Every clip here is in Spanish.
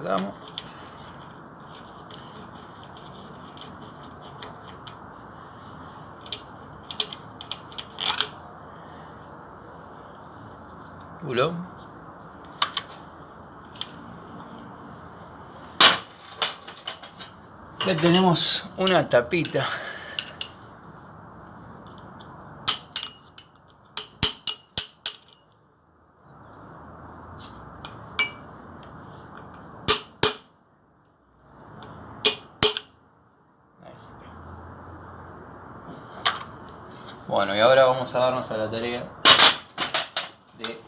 sacamos. Bulón. Acá tenemos una tapita. Bueno, y ahora vamos a darnos a la tarea de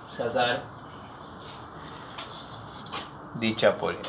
sacar dicha polea.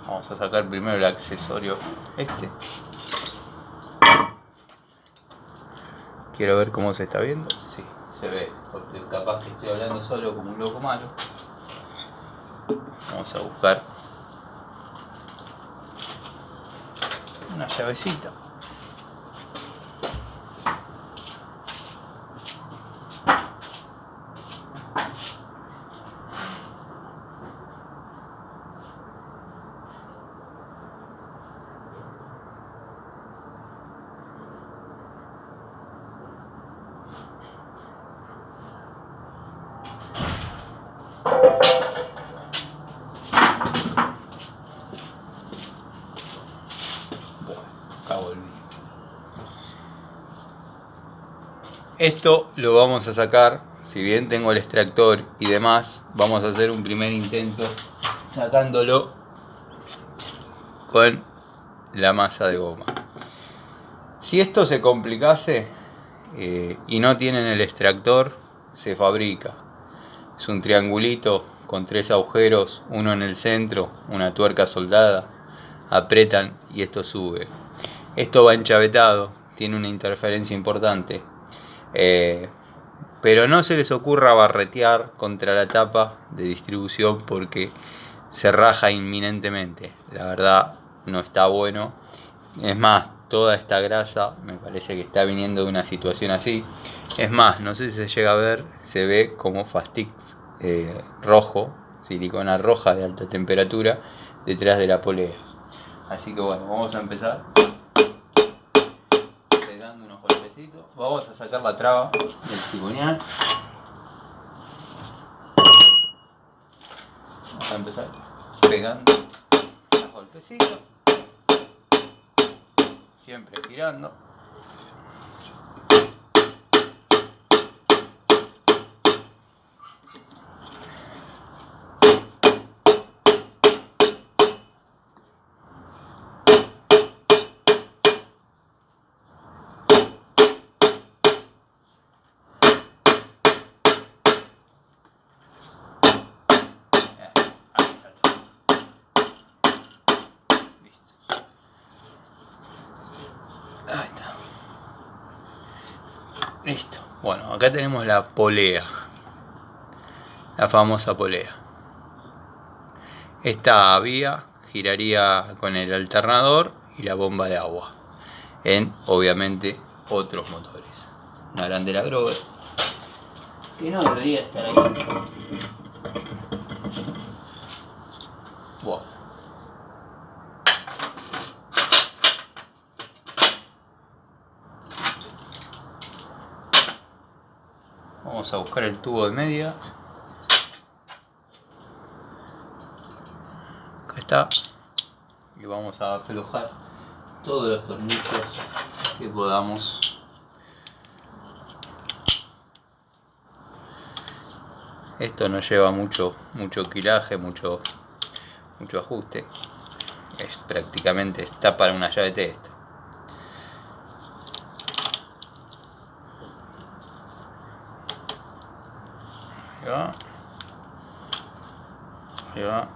Vamos a sacar primero el accesorio este. Quiero ver cómo se está viendo. Sí, se ve, porque capaz que estoy hablando solo como un loco malo. Vamos a buscar una llavecita. Esto lo vamos a sacar, si bien tengo el extractor y demás, vamos a hacer un primer intento sacándolo con la masa de goma. Si esto se complicase y no tienen el extractor, se fabrica. Es un triangulito con 3 agujeros, uno en el centro, una tuerca soldada, apretan y esto sube. Esto va enchavetado, tiene una interferencia importante. Pero no se les ocurra barretear contra la tapa de distribución porque se raja inminentemente. La verdad no está bueno. Es más, toda esta grasa me parece que está viniendo de una situación así. Es más, no sé si se llega a ver, se ve como Fastix rojo, silicona roja de alta temperatura detrás de la polea. Así que bueno, vamos a empezar. Vamos a sacar la traba del cigüeñal. Vamos a empezar pegando los golpecitos. Siempre girando. Listo. Bueno, acá tenemos la polea. La famosa polea. Esta vía giraría con el alternador y la bomba de agua. En, obviamente, otros motores. Una Grandela Grover. Que no debería estar ahí. Bueno. Vamos a buscar el tubo de media. Acá está. Y vamos a aflojar todos los tornillos que podamos. Esto no lleva mucho quilaje, mucho ajuste. Es prácticamente, está para una llave de esto. Ahí va. Ahí va.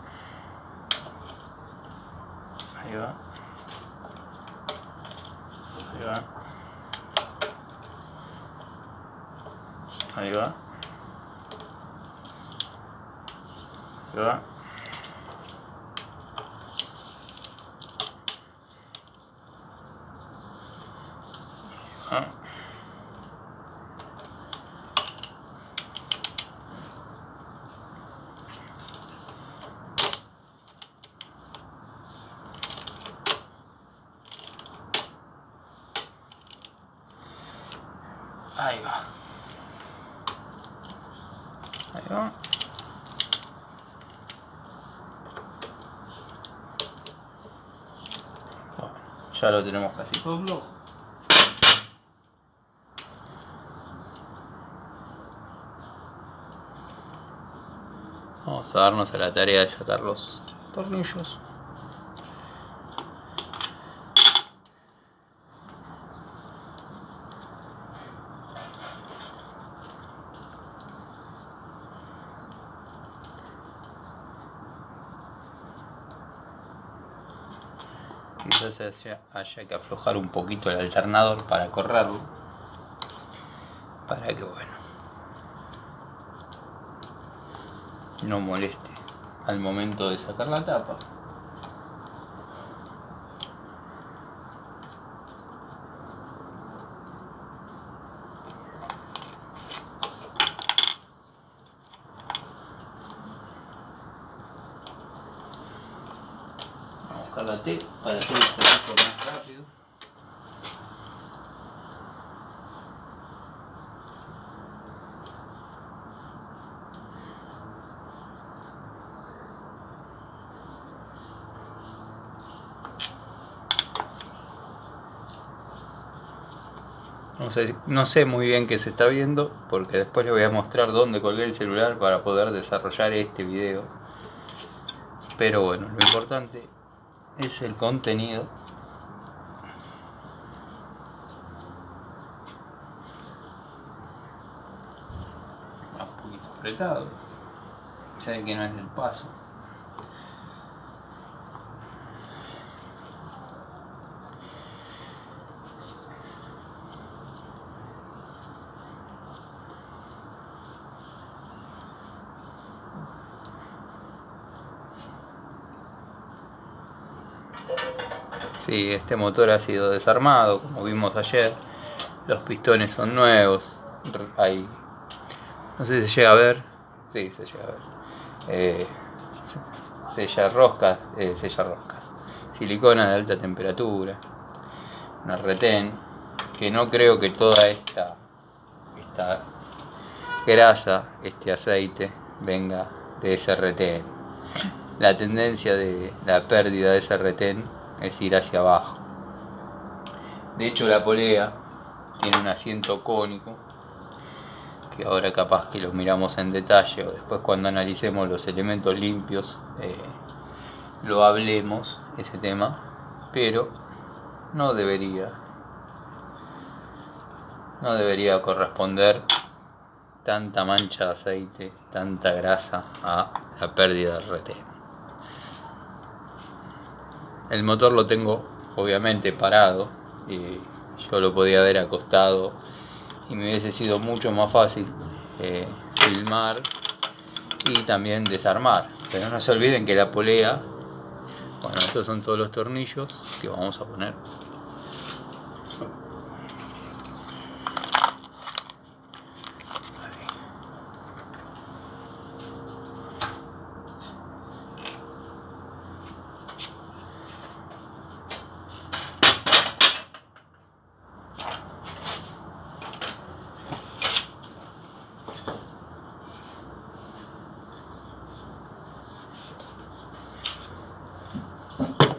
Ahí va. Ahí va. Ahí va. Ahí va. Ahí va. Bueno, ya lo tenemos casi todo. Vamos a darnos a la tarea de sacar los tornillos. Quizás haya que aflojar un poquito el alternador para correrlo, para que bueno, no moleste al momento de sacar la tapa. Vamos a buscar la T para hacer el proceso más rápido. No sé muy bien qué se está viendo, porque después les voy a mostrar dónde colgué el celular para poder desarrollar este video. Pero bueno, lo importante es el contenido. Un poquito apretado. Sabe que no es del paso. Sí, este motor ha sido desarmado, como vimos ayer. Los pistones son nuevos. Hay, no sé si se llega a ver. Sí, se llega a ver. Sella roscas. Silicona de alta temperatura. Una retén. Que no creo que toda esta grasa, este aceite, venga de ese retén. La tendencia de la pérdida de ese retén es ir hacia abajo. De hecho, la polea tiene un asiento cónico, que ahora capaz que los miramos en detalle, o después cuando analicemos los elementos limpios lo hablemos ese tema, pero no debería corresponder tanta mancha de aceite, tanta grasa a la pérdida del retén. El motor lo tengo obviamente parado, y yo lo podía haber acostado y me hubiese sido mucho más fácil filmar y también desarmar. Pero no se olviden que la polea, bueno, estos son todos los tornillos que vamos a poner.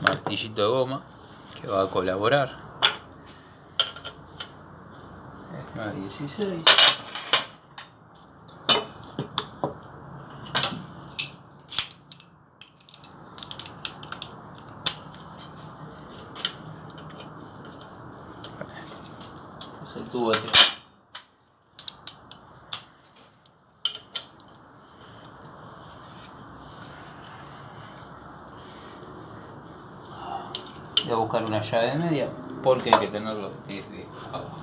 Martillito de goma que va a colaborar. Es 916. Es el tubo de 3. Voy a buscar una llave de media porque hay que tenerlo desde abajo.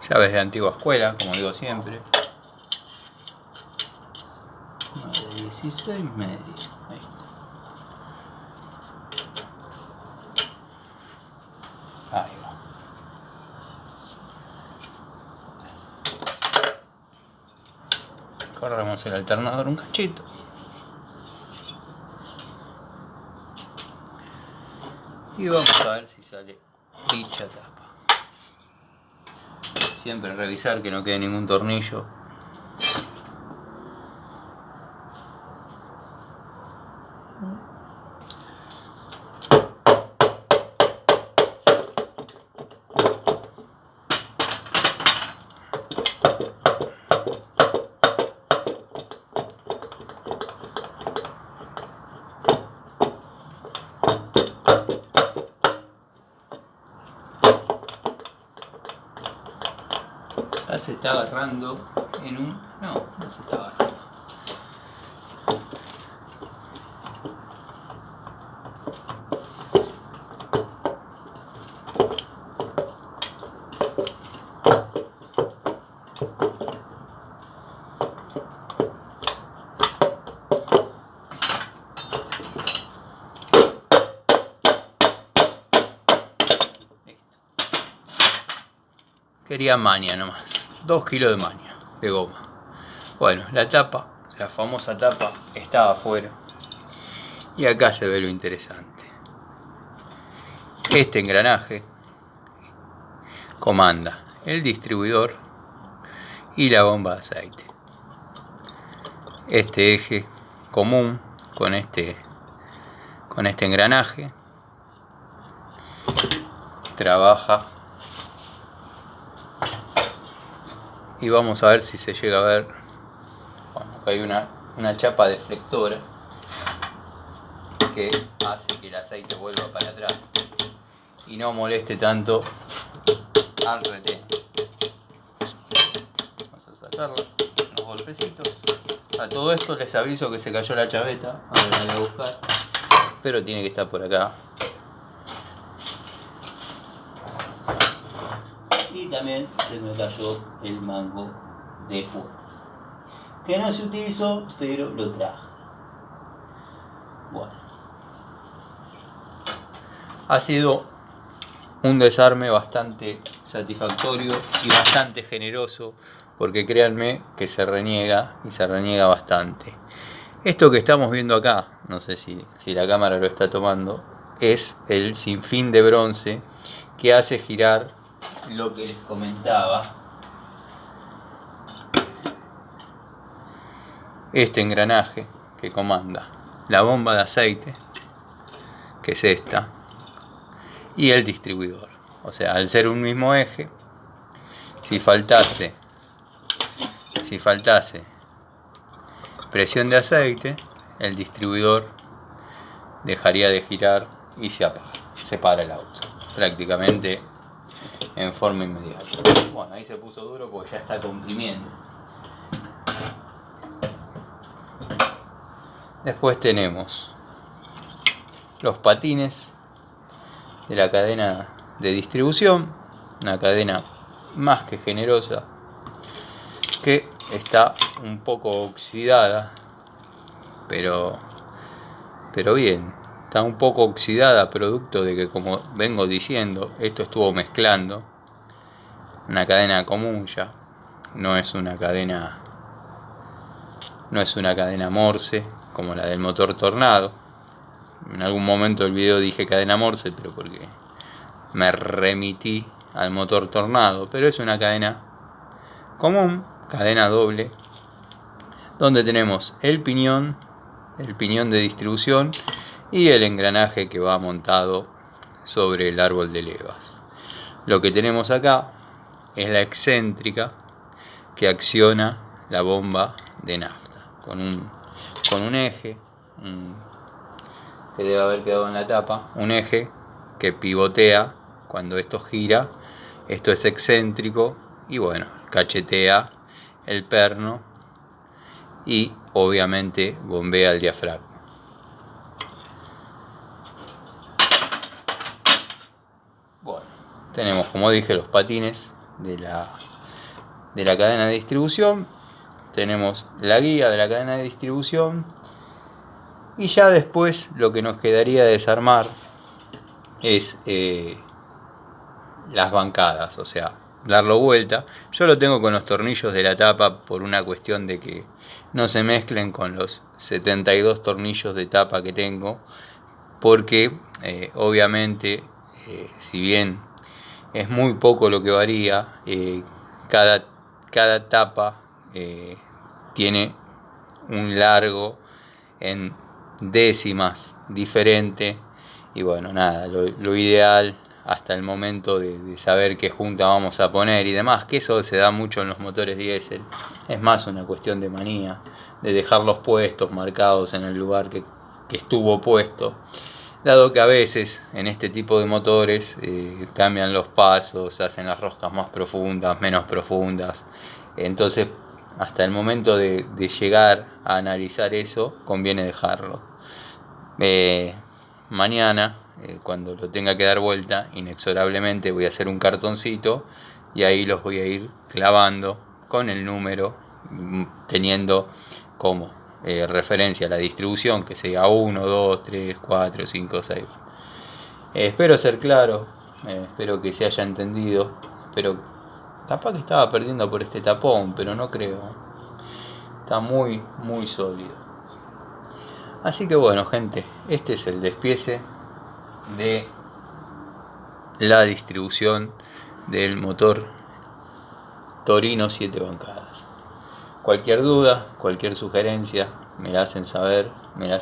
Llaves de antigua escuela, como digo siempre. 16 medio. Ahí está. Ahí va. Corremos el alternador un cachito. Y vamos a ver si sale dicha tapa. Siempre revisar que no quede ningún tornillo. Ya se está agarrando en un... No se está agarrando. Listo. Quería maña nomás. 2 kilos de maña, de goma. Bueno, la tapa, la famosa tapa, estaba afuera. Y acá se ve lo interesante. Este engranaje comanda el distribuidor y la bomba de aceite. Este eje común con este engranaje trabaja. Y vamos a ver si se llega a ver. Bueno, acá hay una chapa deflectora que hace que el aceite vuelva para atrás y no moleste tanto al retén. Vamos a sacarla, unos golpecitos. A todo esto les aviso que se cayó la chaveta. Ahora la voy a buscar, pero tiene que estar por acá. Y también se me cayó el mango de fuerza, que no se utilizó, pero lo traje. Bueno, ha sido un desarme bastante satisfactorio y bastante generoso, porque créanme que se reniega y se reniega bastante. Esto que estamos viendo acá, no sé si la cámara lo está tomando, es el sinfín de bronce que hace girar lo que les comentaba. Este engranaje que comanda la bomba de aceite, que es esta, y el distribuidor. O sea, al ser un mismo eje, si faltase presión de aceite, el distribuidor dejaría de girar y se apaga, se para el auto prácticamente en forma inmediata. Bueno, ahí se puso duro porque ya está comprimiendo. Después tenemos los patines de la cadena de distribución, una cadena más que generosa, que está un poco oxidada, pero bien, está un poco oxidada producto de que, como vengo diciendo, esto estuvo mezclando. Una cadena común ya, no es una cadena Morse como la del motor Tornado. En algún momento del video dije cadena Morse, pero porque me remití al motor Tornado, pero es una cadena común, cadena doble, donde tenemos el piñón de distribución y el engranaje que va montado sobre el árbol de levas. Lo que tenemos acá es la excéntrica que acciona la bomba de nafta con un eje que debe haber quedado en la tapa, un eje que pivotea cuando esto gira. Esto es excéntrico y bueno, cachetea el perno y obviamente bombea el diafragma. Bueno, tenemos, como dije, los patines de la cadena de distribución, tenemos la guía de la cadena de distribución, y ya después lo que nos quedaría desarmar es las bancadas, o sea, darlo vuelta. Yo lo tengo con los tornillos de la tapa por una cuestión de que no se mezclen con los 72 tornillos de tapa que tengo, porque obviamente si bien es muy poco lo que varía, cada tapa tiene un largo en décimas diferente, y bueno, nada, lo ideal hasta el momento de saber qué junta vamos a poner y demás, que eso se da mucho en los motores diésel, es más una cuestión de manía, de dejarlos puestos, marcados en el lugar que estuvo puesto, dado que a veces en este tipo de motores cambian los pasos, hacen las roscas más profundas, menos profundas, entonces hasta el momento de llegar a analizar eso, conviene dejarlo. Mañana, cuando lo tenga que dar vuelta, inexorablemente voy a hacer un cartoncito y ahí los voy a ir clavando con el número, teniendo como referencia la distribución, que sea 1, 2, 3, 4, 5, 6. Espero ser claro, espero que se haya entendido, pero capaz que estaba perdiendo por este tapón, pero no creo. Está muy sólido. Así que bueno, gente, este es el despiece de la distribución del motor Torino 7 bancadas. Cualquier duda, cualquier sugerencia, me la hacen saber, me la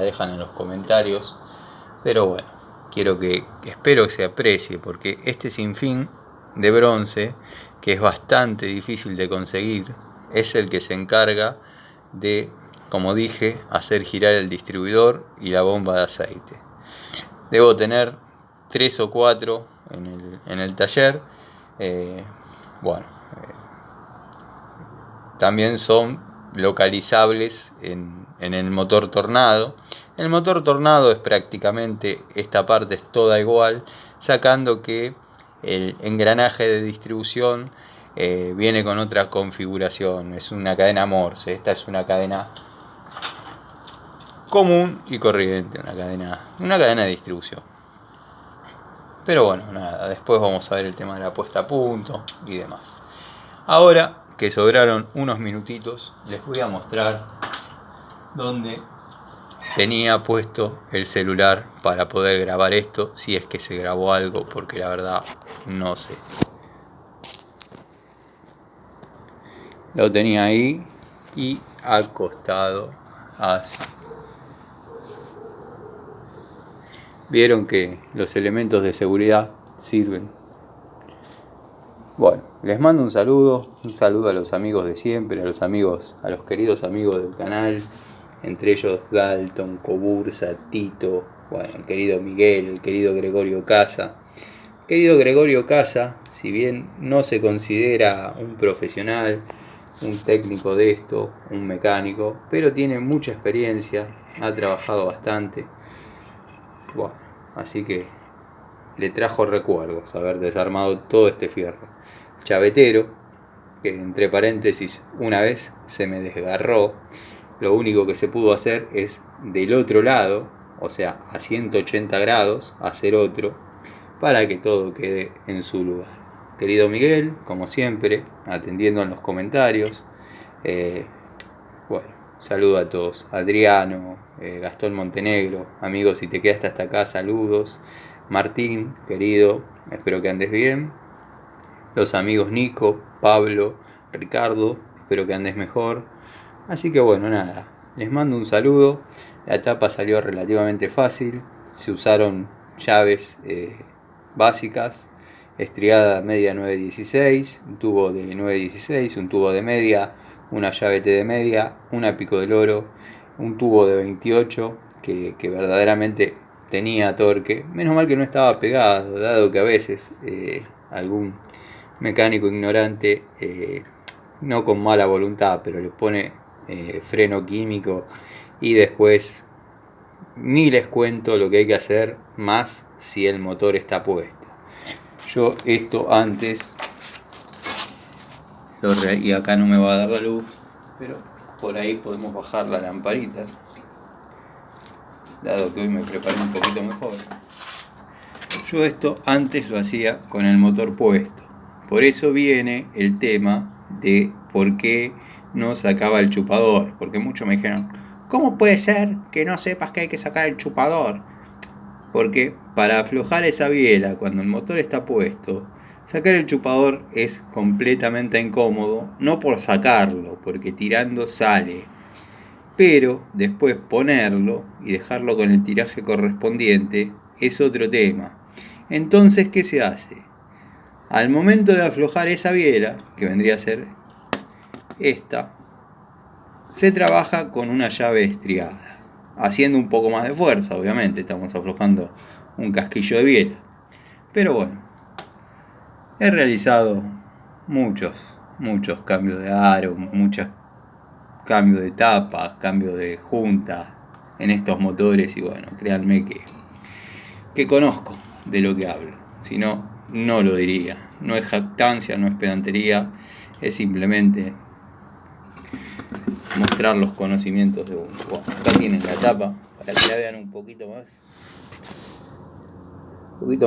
dejan en los comentarios. Pero bueno, espero que se aprecie, porque este sinfín de bronce, que es bastante difícil de conseguir, es el que se encarga de, como dije, hacer girar el distribuidor y la bomba de aceite. Debo tener 3 o 4 en el taller. También son localizables en el motor Tornado. El motor Tornado es prácticamente, esta parte es toda igual, sacando que el engranaje de distribución viene con otra configuración, es una cadena Morse, esta es una cadena común y corriente, una cadena de distribución. Pero bueno, nada, después vamos a ver el tema de la puesta a punto y demás. Ahora que sobraron unos minutitos, les voy a mostrar dónde tenía puesto el celular para poder grabar esto, si es que se grabó algo, porque la verdad no sé. Lo tenía ahí y acostado así. Vieron que los elementos de seguridad sirven. Bueno, les mando un saludo a los amigos de siempre, a los queridos amigos del canal, entre ellos Dalton, Cobursa, Tito, bueno, el querido Miguel, el querido Gregorio Casa. Querido Gregorio Casa, si bien no se considera un profesional, un técnico de esto, un mecánico, pero tiene mucha experiencia, ha trabajado bastante. Bueno, así que le trajo recuerdos haber desarmado todo este fierro. Chavetero, que entre paréntesis una vez se me desgarró, lo único que se pudo hacer es del otro lado, o sea a 180 grados, hacer otro, para que todo quede en su lugar. Querido Miguel, como siempre, atendiendo en los comentarios. Bueno, saludo a todos. Adriano, Gastón Montenegro, amigos, si te quedaste hasta acá, saludos. Martín, querido, espero que andes bien. Los amigos Nico, Pablo, Ricardo, espero que andes mejor. Así que bueno, nada, les mando un saludo. La etapa salió relativamente fácil, se usaron llaves básicas, estriada media 916, un tubo de 916, un tubo de media, una llave T de media, una pico del oro, un tubo de 28 que verdaderamente tenía torque. Menos mal que no estaba pegado, dado que a veces algún mecánico ignorante, no con mala voluntad, pero le pone freno químico y después ni les cuento lo que hay que hacer más si el motor está puesto. Yo esto antes y acá no me va a dar la luz, pero por ahí podemos bajar la lamparita, dado que hoy me preparé un poquito mejor. Yo esto antes lo hacía con el motor puesto, Por eso viene el tema de por qué no sacaba el chupador. Porque muchos me dijeron, ¿cómo puede ser que no sepas que hay que sacar el chupador? Porque para aflojar esa biela cuando el motor está puesto, sacar el chupador es completamente incómodo. No por sacarlo, porque tirando sale. Pero después ponerlo y dejarlo con el tiraje correspondiente es otro tema. Entonces, ¿qué se hace? Al momento de aflojar esa biela, que vendría a ser esta, se trabaja con una llave estriada, haciendo un poco más de fuerza, obviamente, estamos aflojando un casquillo de biela. Pero bueno, he realizado muchos cambios de aro, muchos cambios de tapas, cambios de junta en estos motores y bueno, créanme que conozco de lo que hablo, si no, no lo diría. No es jactancia, no es pedantería, es simplemente mostrar los conocimientos de uno. Bueno, acá tienen la tapa para que la vean un poquito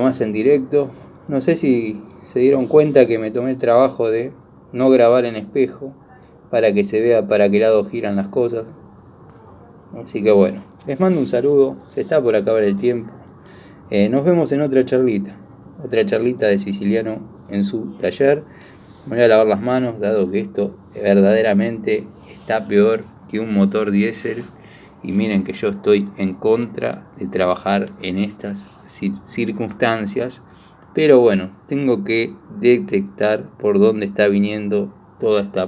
más en directo. No sé si se dieron cuenta que me tomé el trabajo de no grabar en espejo para que se vea para qué lado giran las cosas. Así que bueno, les mando un saludo, se está por acabar el tiempo. Nos vemos en otra charlita de Siciliano en su taller. Me voy a lavar las manos, dado que esto verdaderamente está peor que un motor diésel. Y miren que yo estoy en contra de trabajar en estas circunstancias. Pero bueno, tengo que detectar por dónde está viniendo todo este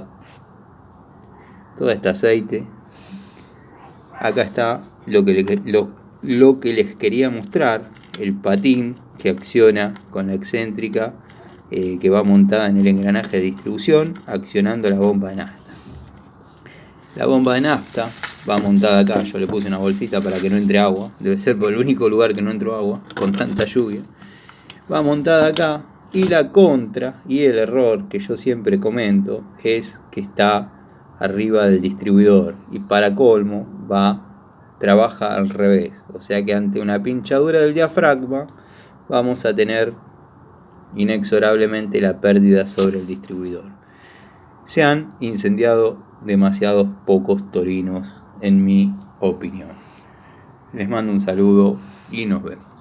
aceite. Acá está lo que les quería mostrar, el patín que acciona con la excéntrica que va montada en el engranaje de distribución, accionando la bomba de nafta. La bomba de nafta va montada acá, yo le puse una bolsita para que no entre agua, debe ser por el único lugar que no entró agua, con tanta lluvia. Va montada acá y la contra y el error que yo siempre comento es que está arriba del distribuidor y para colmo trabaja al revés, o sea que ante una pinchadura del diafragma vamos a tener inexorablemente la pérdida sobre el distribuidor. Se han incendiado demasiados pocos torinos en mi opinión. Les mando un saludo y nos vemos.